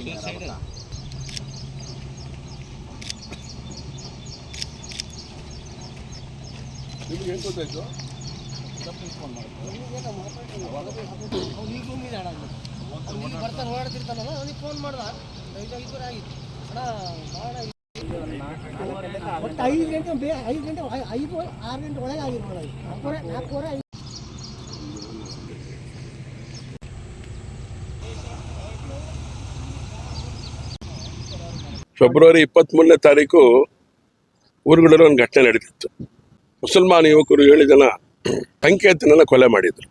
ನಿಮ್ಗೆ ಏನು ಗೊತ್ತಾಯ್ತು? ಬರ್ತಾನೆ ಓಡಾಡ್ತಿರ್ತಾನಲ್ಲ ಅವನಿಗೆ ಫೋನ್ ಮಾಡ್ದ ಇಬ್ಬರು ಆಗಿತ್ತು ಒಟ್ಟು 5 ಗಂಟೆ 6 ಗಂಟೆ ಒಳಗೆ ಆಗಿರ್ಬೋದು. 4 ಫೆಬ್ರವರಿ 23ನೇ ತಾರೀಕು ಊರುಗಳಲ್ಲಿ ಒಂದು ಘಟನೆ ನಡೆದಿತ್ತು. ಮುಸಲ್ಮಾನ ಯುವಕರು 7 ಜನ ಸಂಕೇತನೆಲ್ಲ ಕೊಲೆ ಮಾಡಿದ್ರು.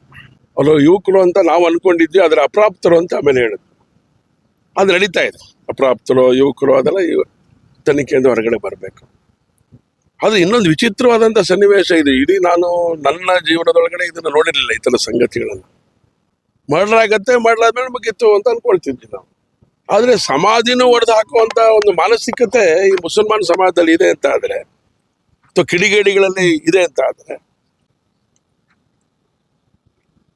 ಅವರು ಯುವಕರು ಅಂತ ನಾವು ಅನ್ಕೊಂಡಿದ್ವಿ, ಅದರ ಅಪ್ರಾಪ್ತರು ಅಂತ ಆಮೇಲೆ ಹೇಳಿದ್ರು. ಅದು ನಡೀತಾ ಇದೆ. ಅಪ್ರಾಪ್ತರು ಯುವಕರು ಅದೆಲ್ಲ ತನಿಖೆಯಿಂದ ಹೊರಗಡೆ ಬರಬೇಕು. ಅದು ಇನ್ನೊಂದು ವಿಚಿತ್ರವಾದಂಥ ಸನ್ನಿವೇಶ ಇದು. ಇಡೀ ನಾನು ನನ್ನ ಜೀವನದೊಳಗಡೆ ಇದನ್ನು ನೋಡಿರಲಿಲ್ಲ, ಈ ಥರ ಸಂಗತಿಗಳನ್ನು. ಮರ್ಡರ್ ಆಗತ್ತೆ, ಮರ್ಡರ್ ಆದ್ಮೇಲೆ ಮುಗಿತ್ತು ಅಂತ ಅನ್ಕೊಳ್ತಿದ್ವಿ ನಾವು. ಆದರೆ ಸಮಾಧಿನೂ ಒಡೆದು ಹಾಕುವಂಥ ಒಂದು ಮಾನಸಿಕತೆ ಈ ಮುಸಲ್ಮಾನ್ ಸಮಾಜದಲ್ಲಿ ಇದೆ ಅಂತ ಆದರೆ, ಅಥವಾ ಕಿಡಿಗೇಡಿಗಳಲ್ಲಿ ಇದೆ ಅಂತ ಆದರೆ,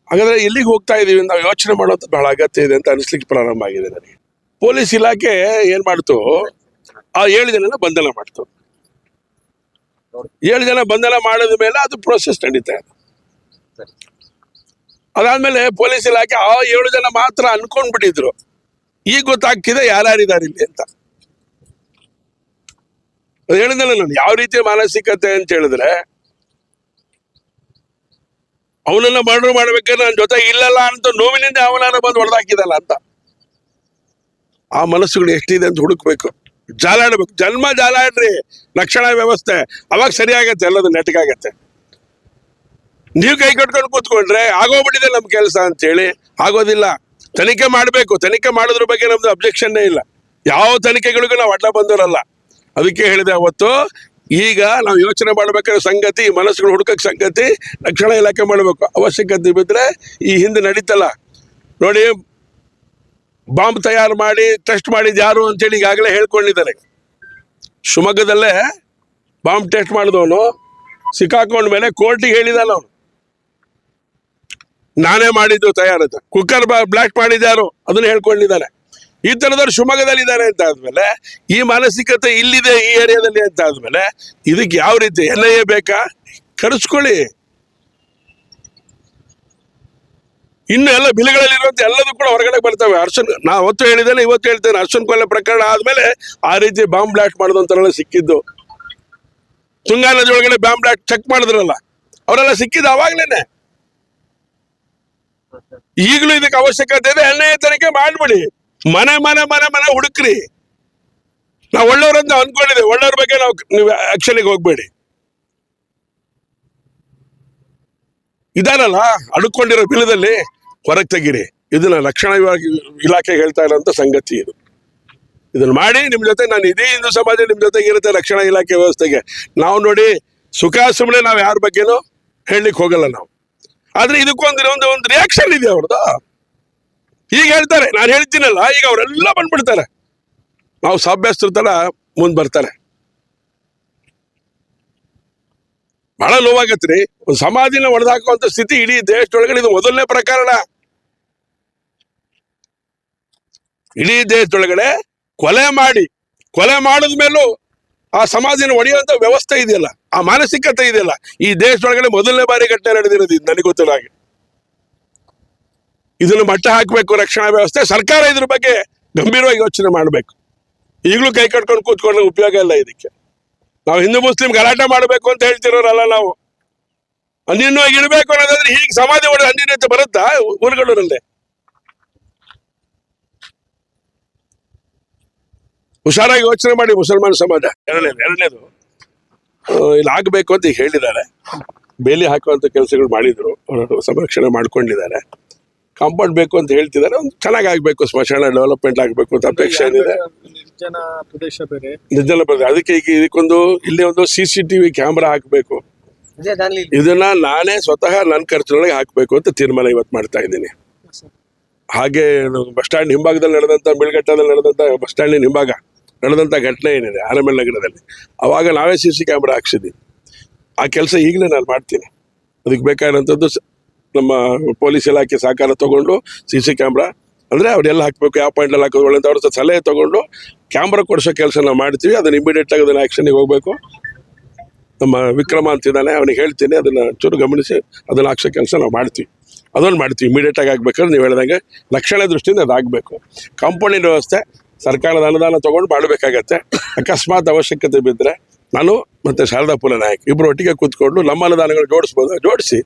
ಹಾಗಾದ್ರೆ ಎಲ್ಲಿಗೆ ಹೋಗ್ತಾ ಇದೀವಿ ನಾವು ಯೋಚನೆ ಮಾಡೋದು ಬಹಳ ಅಗತ್ಯ ಇದೆ ಅಂತ ಅನಿಸ್ಲಿಕ್ಕೆ ಪ್ರಾರಂಭ ಆಗಿದೆ ನನಗೆ. ಪೊಲೀಸ್ ಇಲಾಖೆ ಏನ್ ಮಾಡ್ತು, ಆ 7 ಜನನ ಬಂಧನ ಮಾಡ್ತು. 7 ಜನ ಬಂಧನ ಮಾಡಿದ ಮೇಲೆ ಅದು ಪ್ರೋಸೆಸ್ ನಡೀತಾ ಇದೆ. ಅದಾದ್ಮೇಲೆ ಪೊಲೀಸ್ ಇಲಾಖೆ ಆ 7 ಜನ ಮಾತ್ರ ಅನ್ಕೊಂಡ್ಬಿಟ್ಟಿದ್ರು. ಈಗ ಗೊತ್ತಾಗ್ತಿದೆ ಯಾರ್ಯಾರಿದ್ದಾರೆ ಇಲ್ಲಿ ಅಂತ. ಹೇಳಿದ್ನಲ್ಲ ನಾನು, ಯಾವ ರೀತಿಯ ಮಾನಸಿಕತೆ ಅಂತ ಹೇಳಿದ್ರೆ, ಅವನನ್ನ ಮರ್ಡರ್ ಮಾಡ್ಬೇಕಾದ್ರೆ ನನ್ನ ಜೊತೆ ಇಲ್ಲಲ್ಲ ಅಂತ ನೋವಿನಿಂದ ಅವನನ್ನ ಬಂದು ಹೊಡೆದಾಕಿದಲ್ಲ ಅಂತ. ಆ ಮನಸ್ಸುಗಳು ಎಷ್ಟಿದೆ ಅಂತ ಹುಡುಕ್ಬೇಕು, ಜಾಲಾಡ್ಬೇಕು. ಜನ್ಮ ಜಾಲಾಡ್ರಿ, ರಕ್ಷಣಾ ವ್ಯವಸ್ಥೆ ಅವಾಗ ಸರಿಯಾಗತ್ತೆ, ಎಲ್ಲದು ನೆಟ್ಗಾಗತ್ತೆ. ನೀವು ಕೈ ಕಟ್ಕೊಂಡು ಕೂತ್ಕೊಂಡ್ರೆ ಆಗೋಗ್ಬಿಟ್ಟಿದೆ ನಮ್ ಕೆಲಸ ಅಂತೇಳಿ. ಆಗೋದಿಲ್ಲ. ತನಿಖೆ ಮಾಡಬೇಕು. ತನಿಖೆ ಮಾಡೋದ್ರ ಬಗ್ಗೆ ನಮ್ದು ಅಬ್ಜೆಕ್ಷನ್ನೇ ಇಲ್ಲ. ಯಾವ ತನಿಖೆಗಳಿಗೂ ನಾವು ಅಡ್ಡ ಬಂದವರಲ್ಲ. ಅದಕ್ಕೆ ಹೇಳಿದೆ ಅವತ್ತು, ಈಗ ನಾವು ಯೋಚನೆ ಮಾಡ್ಬೇಕಾದ್ರೆ ಸಂಗತಿ, ಮನಸ್ಸುಗಳು ಹುಡುಕಕ್ಕೆ ಸಂಗತಿ ರಕ್ಷಣಾ ಇಲಾಖೆ ಮಾಡಬೇಕು. ಅವಶ್ಯಕತೆ ಬಿದ್ದರೆ ಈ ಹಿಂದೆ ನಡೀತಲ್ಲ ನೋಡಿ, ಬಾಂಬ್ ತಯಾರು ಮಾಡಿ ಟೆಸ್ಟ್ ಮಾಡಿದ್ ಯಾರು ಅಂತೇಳಿ ಈಗಾಗಲೇ ಹೇಳ್ಕೊಂಡಿದ್ದಾರೆ. ಶಿವಮೊಗ್ಗದಲ್ಲೇ ಬಾಂಬ್ ಟೆಸ್ಟ್ ಮಾಡಿದವನು ಸಿಕ್ಕಾಕೊಂಡ ಮೇಲೆ ಕೋರ್ಟಿಗೆ ಹೇಳಿದಾನ, ಅವನು ನಾನೇ ಮಾಡಿದ್ದು ತಯಾರಂತ. ಕುಕ್ಕರ್ ಬ್ಲಾಸ್ಟ್ ಮಾಡಿದ್ಯಾರು ಅದನ್ನ ಹೇಳ್ಕೊಂಡಿದ್ದಾನೆ. ಈ ಥರದವ್ರು ಶಿವಮೊಗ್ಗದಲ್ಲಿ ಇದ್ದಾರೆ ಅಂತ ಆದ್ಮೇಲೆ, ಈ ಮಾನಸಿಕತೆ ಇಲ್ಲಿದೆ ಈ ಏರಿಯಾದಲ್ಲಿ ಅಂತ ಆದ್ಮೇಲೆ, ಇದಕ್ಕೆ ಯಾವ ರೀತಿ NIA ಬೇಕಾ? ಕರೆಸ್ಕೊಳ್ಳಿ. ಇನ್ನು ಎಲ್ಲ ಬಿಲ್ಗಳಲ್ಲಿರುವಂತ ಎಲ್ಲದೂ ಕೂಡ ಹೊರಗಡೆ ಬರ್ತವೆ. ಅರ್ಶನ್, ನಾ ಅವತ್ತು ಹೇಳಿದ್ದೇನೆ, ಇವತ್ತು ಹೇಳ್ತೇನೆ, ಅರ್ಶನ್ ಕೊಲೆ ಪ್ರಕರಣ ಆದ್ಮೇಲೆ ಆ ರೀತಿ ಬಾಂಬ್ ಬ್ಲಾಸ್ಟ್ ಮಾಡಿದಂತರೆಲ್ಲ ಸಿಕ್ಕಿದ್ದು. ತುಂಗಾ ನದಿ ಒಳಗಡೆ ಬಾಂಬ್ ಬ್ಲಾಸ್ಟ್ ಚೆಕ್ ಮಾಡಿದ್ರಲ್ಲ, ಅವರೆಲ್ಲ ಸಿಕ್ಕಿದ್ದು ಅವಾಗ್ಲೇನೆ. ಈಗಲೂ ಇದಕ್ಕೆ ಅವಶ್ಯಕತೆ ಇದೆ. NIA ತನಿಖೆ ಮಾಡ್ಬಿಡಿ. ಮನೆ ಮನೆ ಮನೆ ಮನೆ ಹುಡುಕ್ರಿ. ನಾವು ಒಳ್ಳೆಯವ್ರಂತ ಅನ್ಕೊಂಡಿದ್ದೆ, ಒಳ್ಳೆಯವ್ರ ಬಗ್ಗೆ ನೀವು ಆಕ್ಷನ್ಗೆ ಹೋಗ್ಬೇಡಿ. ಇದಾರಲ್ಲ ಅಡ್ಕೊಂಡಿರೋ ಬಿಲದಲ್ಲಿ ಹೊರಗೆ ತೆಗೀರಿ. ಇದನ್ನ ರಕ್ಷಣಾ ಇಲಾಖೆಗೆ ಹೇಳ್ತಾ ಇರೋಂಥ ಸಂಗತಿ ಇದು. ಇದನ್ನ ಮಾಡಿ ನಿಮ್ಮ ಜೊತೆ ನಾನು ಇಡೀ ಹಿಂದೂ ಸಮಾಜ ನಿಮ್ಮ ಜೊತೆಗೆ ಇರುತ್ತೆ. ರಕ್ಷಣಾ ಇಲಾಖೆ ವ್ಯವಸ್ಥೆಗೆ ನಾವು ನೋಡಿ ಸುಖ ಸುಮ್ಮನೆ ನಾವು ಯಾರ ಬಗ್ಗೆನೂ ಹೇಳಲಿಕ್ಕೆ ಹೋಗಲ್ಲ ನಾವು. ಆದ್ರೆ ಇದಕ್ಕೊಂದು ಒಂದು ರಿಯಾಕ್ಷನ್ ಇದೆ ಅವ್ರದ್ದು. ಈಗ ಹೇಳ್ತಾರೆ, ನಾನು ಹೇಳ್ತೀನಲ್ಲ, ಈಗ ಅವರೆಲ್ಲ ಬಂದ್ಬಿಡ್ತಾರೆ. ನಾವು ಸಾಭ್ಯಸ್ತ್ರ ತರ ಮುಂದೆ ಬರ್ತಾರೆ. ಬಹಳ ನೋವಾಗತ್ರಿ. ಒಂದು ಸಮಾಧಿನ ಹೊಡೆದಾಕುವಂತ ಸ್ಥಿತಿ ಇಡೀ ದೇಶದೊಳಗಡೆ. ಇದು ಮೊದಲನೇ ಪ್ರಕರಣ. ಇಡೀ ದೇಶದೊಳಗಡೆ ಕೊಲೆ ಮಾಡಿದ್ಮೇಲೂ ಆ ಸಮಾಧಿನ ಹೊಡೆಯುವಂತ ವ್ಯವಸ್ಥೆ ಇದೆಯಲ್ಲ, ಆ ಮಾನಸಿಕತೆ ಇದೆಯಲ್ಲ, ಈ ದೇಶದೊಳಗಡೆ ಮೊದಲನೇ ಬಾರಿ ಘಟನೆ ನಡೆದಿರೋದು ಇದು ನನಗೆ ಗೊತ್ತಿಲ್ಲ ಹಾಗೆ. ಇದನ್ನು ಮಟ್ಟ ಹಾಕಬೇಕು ರಕ್ಷಣಾ ವ್ಯವಸ್ಥೆ. ಸರ್ಕಾರ ಇದ್ರ ಬಗ್ಗೆ ಗಂಭೀರವಾಗಿ ಯೋಚನೆ ಮಾಡಬೇಕು. ಈಗಲೂ ಕೈ ಕಟ್ಕೊಂಡು ಕೂತ್ಕೊಂಡ್ರೆ ಉಪಯೋಗ ಇಲ್ಲ. ಇದಕ್ಕೆ ನಾವು ಹಿಂದೂ ಮುಸ್ಲಿಂ ಗಲಾಟೆ ಮಾಡಬೇಕು ಅಂತ ಹೇಳ್ತಿರೋರಲ್ಲ ನಾವು. ಅನ್ಯೂನ್ಯವಾಗಿ ಇಡಬೇಕು ಅನ್ನೋದಾದ್ರೆ ಹೀಗೆ ಸಮಾಧಿ ಹೊಡೆದು ಅನ್ಯೂನ್ಯತೆ ಬರುತ್ತಾ ಊರುಗಳಲ್ಲೇ? ಹುಷಾರಾಗಿ ಯೋಚನೆ ಮಾಡಿ ಮುಸಲ್ಮಾನ ಸಮಾಜ. ಎರಡನೇದು ಇಲ್ಲಿ ಆಗ್ಬೇಕು ಅಂತ ಈಗ ಹೇಳಿದ್ದಾರೆ. ಬೇಲಿ ಹಾಕುವಂತ ಕೆಲಸಗಳು ಮಾಡಿದ್ರು, ಸಂರಕ್ಷಣೆ ಮಾಡ್ಕೊಂಡಿದ್ದಾರೆ. ಕಾಂಪೌಂಡ್ ಬೇಕು ಅಂತ ಹೇಳ್ತಿದ್ದಾರೆ. ಒಂದು ಚೆನ್ನಾಗಿ ಆಗ್ಬೇಕು, ಸ್ಮಶಾನ ಡೆವಲಪ್ಮೆಂಟ್ ಆಗ್ಬೇಕು ಅಂತ ಅಪೇಕ್ಷೆ ಏನಿದೆ. ನಿರ್ಜನ ಪ್ರದೇಶ. ಅದಕ್ಕೆ ಈಗ ಇದಕ್ಕೊಂದು ಇಲ್ಲಿ ಒಂದು CCTV ಕ್ಯಾಮ್ರಾ ಹಾಕಬೇಕು. ಇದನ್ನ ನಾನೇ ಸ್ವತಃ ನನ್ನ ಖರ್ಚಿನೊಳಗೆ ಹಾಕಬೇಕು ಅಂತ ತೀರ್ಮಾನ ಇವತ್ತು ಮಾಡ್ತಾ ಇದ್ದೀನಿ. ಹಾಗೆ ಬಸ್ ಸ್ಟ್ಯಾಂಡ್ ಹಿಂಭಾಗದಲ್ಲಿ ನಡೆದಂತ, ಬೀಳ್ಘಟ್ಟದಲ್ಲಿ ನಡೆದಂತ, ಬಸ್ ಸ್ಟ್ಯಾಂಡಿನ ಹಿಂಭಾಗ ನಡೆದಂತ ಘಟನೆ ಏನಿದೆ ಆನಮಲ್ ನಗರದಲ್ಲಿ, ಅವಾಗ ನಾವೇ CC ಕ್ಯಾಮ್ರಾ ಹಾಕ್ಸಿದ್ದೀವಿ. ಆ ಕೆಲಸ ಈಗಲೇ ನಾನು ಮಾಡ್ತೀನಿ. ಅದಕ್ಕೆ ಬೇಕಾಗಿರೋಂಥದ್ದು ನಮ್ಮ ಪೊಲೀಸ್ ಇಲಾಖೆ ಸಹಕಾರ ತಗೊಂಡು CC ಕ್ಯಾಮ್ರಾ ಅಂದರೆ ಅವ್ರೆಲ್ಲ ಹಾಕಬೇಕು, ಯಾವ ಪಾಯಿಂಟಲ್ಲಿ ಹಾಕೋದು ಒಳ್ಳೆ ಅಂತ ಅವ್ರ ಹತ್ರ ಸಲಹೆ ತೊಗೊಂಡು ಕ್ಯಾಮ್ರಾ ಕೊಡಿಸೋ ಕೆಲಸ ನಾವು ಮಾಡ್ತೀವಿ. ಅದನ್ನು ಇಮಿಡಿಯೇಟಾಗಿ ಅದನ್ನು ಆ್ಯಕ್ಷನಿಗೆ ಹೋಗಬೇಕು. ನಮ್ಮ ವಿಕ್ರಮ ಅಂತಿದ್ದಾನೆ, ಅವನಿಗೆ ಹೇಳ್ತೀನಿ, ಅದನ್ನು ಚೂರು ಗಮನಿಸಿ ಅದನ್ನು ಹಾಕ್ಸೋ ಕೆಲಸ ನಾವು ಮಾಡ್ತೀವಿ. ಅದನ್ನು ಮಾಡ್ತೀವಿ ಇಮಿಡಿಯೇಟಾಗಿ ಆಗಬೇಕಾದ್ರೆ ನೀವು ಹೇಳ್ದಂಗೆ ರಕ್ಷಣೆ ದೃಷ್ಟಿಯಿಂದ ಅದಾಗಬೇಕು. ಕಾಂಪೌಂಡಿನ ವ್ಯವಸ್ಥೆ ಸರ್ಕಾರದ ಅನುದಾನ ತೊಗೊಂಡು ಮಾಡಬೇಕಾಗತ್ತೆ. ಅಕಸ್ಮಾತ್ ಅವಶ್ಯಕತೆ ಬಿದ್ದರೆ ನಾನು ಮತ್ತು ಶಾರದಾ ಪುಲ ನಾಯಕ್ ಇಬ್ಬರು ಒಟ್ಟಿಗೆ ಕೂತ್ಕೊಂಡು ನಮ್ಮ ಅನುದಾನಗಳು ಜೋಡಿಸಿ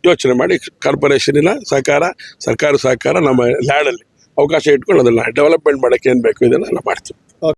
ಯೋಚನೆ ಮಾಡಿ ಕಾರ್ಪೊರೇಷನಿನ ಸಹಕಾರ, ಸರ್ಕಾರ ಸಹಕಾರ ನಮ್ಮ ಲ್ಯಾಂಡಲ್ಲಿ ಅವಕಾಶ ಇಟ್ಕೊಂಡು ಅದನ್ನು ಡೆವಲಪ್ಮೆಂಟ್ ಮಾಡೋಕ್ಕೆ ಏನು ಬೇಕು ಇದನ್ನು ನಾವು ಮಾಡ್ತೀವಿ.